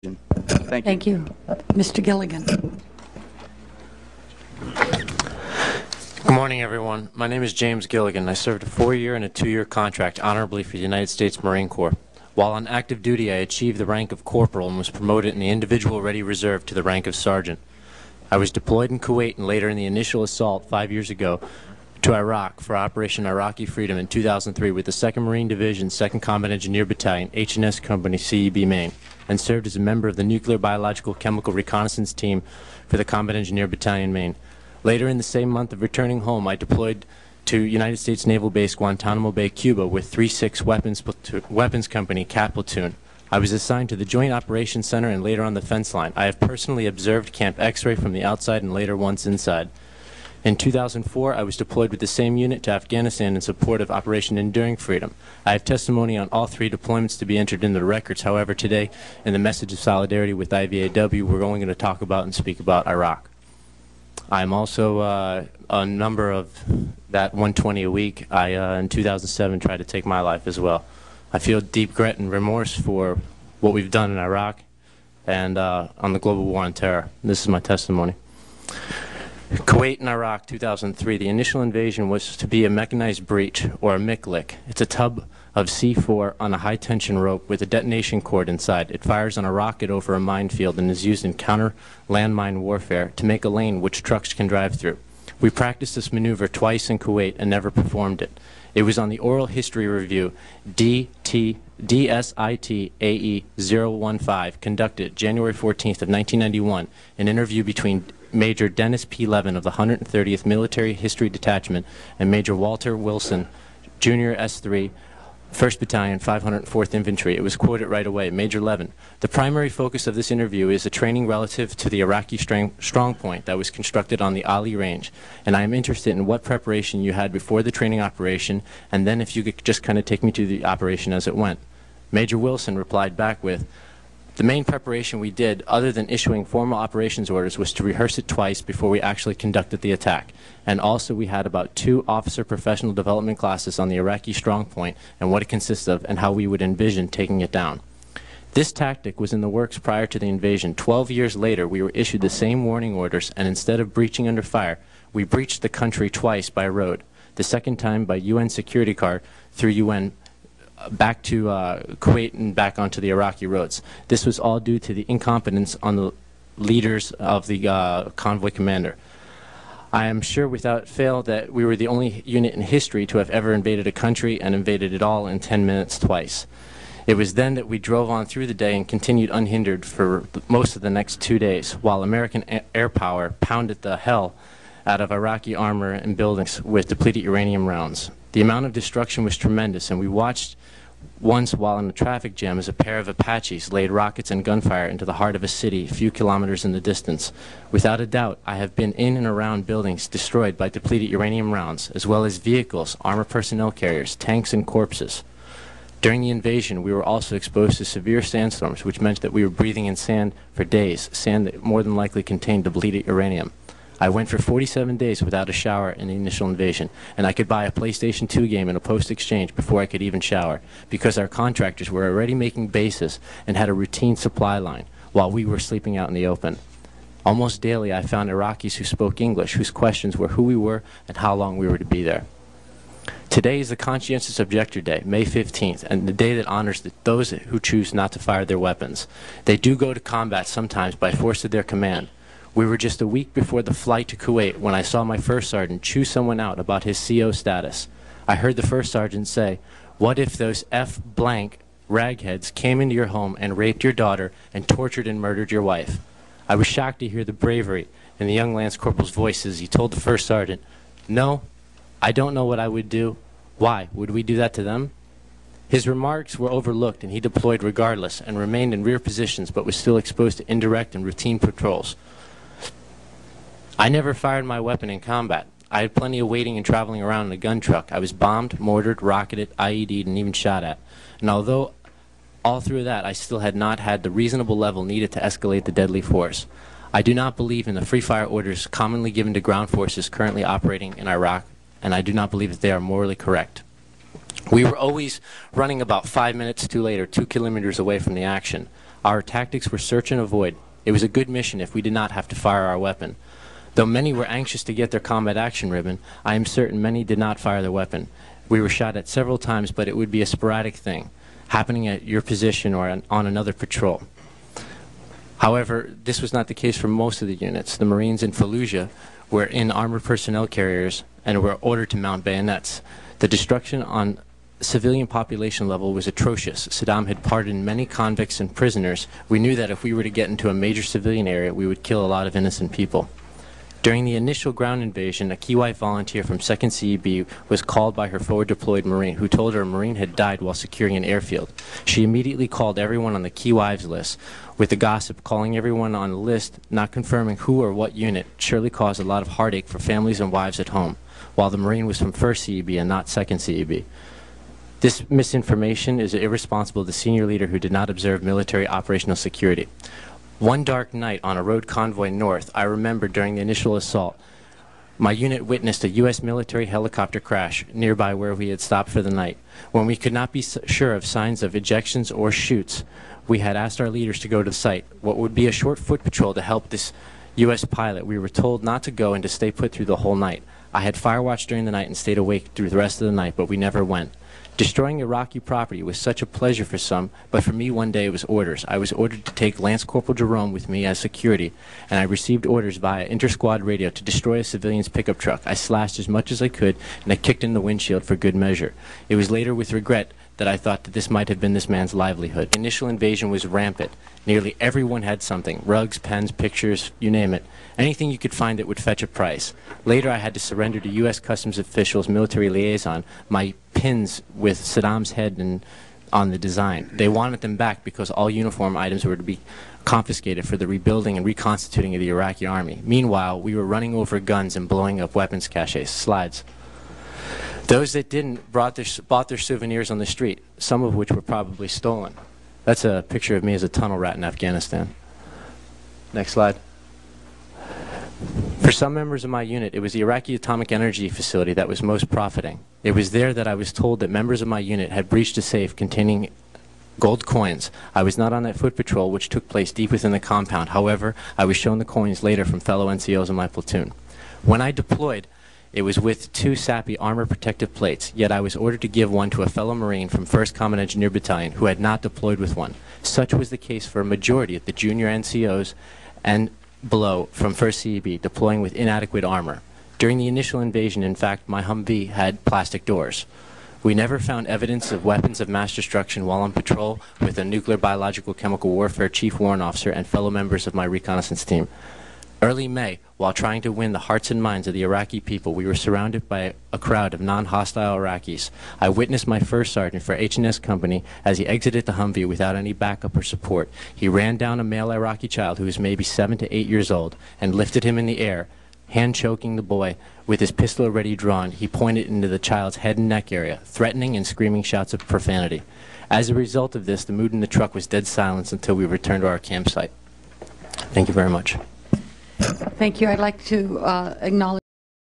Thank you. Thank you. Mr. Gilligan. Good morning, everyone. My name is James Gilligan. I served a 4-year and a 2-year contract honorably for the United States Marine Corps. While on active duty, I achieved the rank of corporal and was promoted in the Individual Ready Reserve to the rank of sergeant. I was deployed in Kuwait and later in the initial assault 5 years ago to Iraq for Operation Iraqi Freedom in 2003 with the 2nd Marine Division, 2nd Combat Engineer Battalion, H&S Company, CEB, Maine, and served as a member of the Nuclear Biological Chemical Reconnaissance Team for the Combat Engineer Battalion, Maine. Later in the same month of returning home, I deployed to United States Naval Base Guantanamo Bay, Cuba with 3-6 Weapons Company, CAT Platoon. I was assigned to the Joint Operations Center and later on the fence line. I have personally observed Camp X-Ray from the outside and later once inside. In 2004, I was deployed with the same unit to Afghanistan in support of Operation Enduring Freedom. I have testimony on all 3 deployments to be entered into the records. However, today, in the message of solidarity with IVAW, we're only going to talk about and speak about Iraq. I'm also a number of that 120 a week. I, in 2007, tried to take my life as well. I feel deep regret and remorse for what we've done in Iraq and on the global war on terror. This is my testimony. Kuwait and Iraq, 2003. The initial invasion was to be a mechanized breach, or a MICLIC. It's a tub of C4 on a high-tension rope with a detonation cord inside. It fires on a rocket over a minefield and is used in counter-landmine warfare to make a lane which trucks can drive through. We practiced this maneuver twice in Kuwait and never performed it. It was on the oral history review DSIT-AE-015 conducted January 14th of 1991, an interview between Major Dennis P. Levin of the 130th Military History Detachment and Major Walter Wilson, Junior S3, 1st Battalion, 504th Infantry. It was quoted right away. Major Levin: the primary focus of this interview is the training relative to the Iraqi strong point that was constructed on the Ali Range, and I am interested in what preparation you had before the training operation, and then if you could just kind of take me to the operation as it went. Major Wilson replied back with, the main preparation we did, other than issuing formal operations orders, was to rehearse it twice before we actually conducted the attack. And also we had about 2 officer professional development classes on the Iraqi strong point and what it consists of and how we would envision taking it down. This tactic was in the works prior to the invasion. 12 years later, we were issued the same warning orders, and instead of breaching under fire, we breached the country twice by road. The second time by UN security car through UN back to Kuwait and back onto the Iraqi roads. This was all due to the incompetence on the leaders of the convoy commander. I am sure without fail that we were the only unit in history to have ever invaded a country and invaded it all in 10 minutes twice. It was then that we drove on through the day and continued unhindered for most of the next 2 days, while American air power pounded the hell out of Iraqi armor and buildings with depleted uranium rounds. The amount of destruction was tremendous, and we watched once while in a traffic jam as a pair of Apaches laid rockets and gunfire into the heart of a city a few kilometers in the distance. Without a doubt, I have been in and around buildings destroyed by depleted uranium rounds, as well as vehicles, armored personnel carriers, tanks, and corpses. During the invasion, we were also exposed to severe sandstorms, which meant that we were breathing in sand for days, sand that more than likely contained depleted uranium. I went for 47 days without a shower in the initial invasion, and I could buy a PlayStation 2 game in a post-exchange before I could even shower, because our contractors were already making bases and had a routine supply line, while we were sleeping out in the open. Almost daily, I found Iraqis who spoke English, whose questions were who we were and how long we were to be there. Today is the Conscientious Objector Day, May 15th, and the day that honors those who choose not to fire their weapons. They do go to combat sometimes by force of their command. We were just a week before the flight to Kuwait when I saw my first sergeant chew someone out about his CO status. I heard the first sergeant say, "What if those F blank ragheads came into your home and raped your daughter and tortured and murdered your wife?" I was shocked to hear the bravery in the young Lance Corporal's voice as he told the first sergeant, "No, I don't know what I would do. Why? Would we do that to them?" His remarks were overlooked and he deployed regardless and remained in rear positions but was still exposed to indirect and routine patrols. I never fired my weapon in combat. I had plenty of waiting and traveling around in a gun truck. I was bombed, mortared, rocketed, IED'd, and even shot at. And although all through that I still had not had the reasonable level needed to escalate the deadly force, I do not believe in the free fire orders commonly given to ground forces currently operating in Iraq, and I do not believe that they are morally correct. We were always running about 5 minutes too late or 2 kilometers away from the action. Our tactics were search and avoid. It was a good mission if we did not have to fire our weapon. Though many were anxious to get their combat action ribbon, I am certain many did not fire their weapon. We were shot at several times, but it would be a sporadic thing, happening at your position or on another patrol. However, this was not the case for most of the units. The Marines in Fallujah were in armored personnel carriers and were ordered to mount bayonets. The destruction on civilian population level was atrocious. Saddam had pardoned many convicts and prisoners. We knew that if we were to get into a major civilian area, we would kill a lot of innocent people. During the initial ground invasion, a Key White volunteer from 2nd CEB was called by her forward deployed Marine, who told her a Marine had died while securing an airfield. She immediately called everyone on the Key Wives list, with the gossip calling everyone on the list, not confirming who or what unit, surely caused a lot of heartache for families and wives at home, while the Marine was from 1st CEB and not 2nd CEB. This misinformation is irresponsible of the senior leader who did not observe military operational security. One dark night on a road convoy north, I remember during the initial assault, my unit witnessed a U.S. military helicopter crash nearby where we had stopped for the night. When we could not be sure of signs of ejections or chutes, we had asked our leaders to go to the site. What would be a short foot patrol to help this U.S. pilot, we were told not to go and to stay put through the whole night. I had fire watch during the night and stayed awake through the rest of the night, but we never went. Destroying Iraqi property was such a pleasure for some, but for me one day it was orders. I was ordered to take Lance Corporal Jerome with me as security, and I received orders via inter-squad radio to destroy a civilian's pickup truck. I slashed as much as I could, and I kicked in the windshield for good measure. It was later with regret that I thought that this might have been this man's livelihood. The initial invasion was rampant. Nearly everyone had something, rugs, pens, pictures, you name it. Anything you could find that would fetch a price. Later I had to surrender to U.S. Customs officials, military liaison, my pins with Saddam's head on the design. They wanted them back because all uniform items were to be confiscated for the rebuilding and reconstituting of the Iraqi army. Meanwhile, we were running over guns and blowing up weapons caches. Slides. Those that didn't bought their souvenirs on the street, some of which were probably stolen. That's a picture of me as a tunnel rat in Afghanistan. Next slide. For some members of my unit, it was the Iraqi Atomic Energy Facility that was most profiting. It was there that I was told that members of my unit had breached a safe containing gold coins. I was not on that foot patrol, which took place deep within the compound. However, I was shown the coins later from fellow NCOs in my platoon. When I deployed, it was with 2 sappy armor protective plates, yet I was ordered to give one to a fellow Marine from 1st Combat Engineer Battalion who had not deployed with one. Such was the case for a majority of the junior NCOs and below from 1st CEB deploying with inadequate armor. During the initial invasion, in fact, my Humvee had plastic doors. We never found evidence of weapons of mass destruction while on patrol with a nuclear, biological, chemical warfare chief warrant officer and fellow members of my reconnaissance team. Early May, while trying to win the hearts and minds of the Iraqi people, we were surrounded by a crowd of non-hostile Iraqis. I witnessed my first sergeant for H&S Company as he exited the Humvee without any backup or support. He ran down a male Iraqi child who was maybe 7 to 8 years old and lifted him in the air, hand-choking the boy with his pistol already drawn. He pointed into the child's head and neck area, threatening and screaming shouts of profanity. As a result of this, the mood in the truck was dead silence until we returned to our campsite. Thank you very much. Thank you. I'd like to acknowledge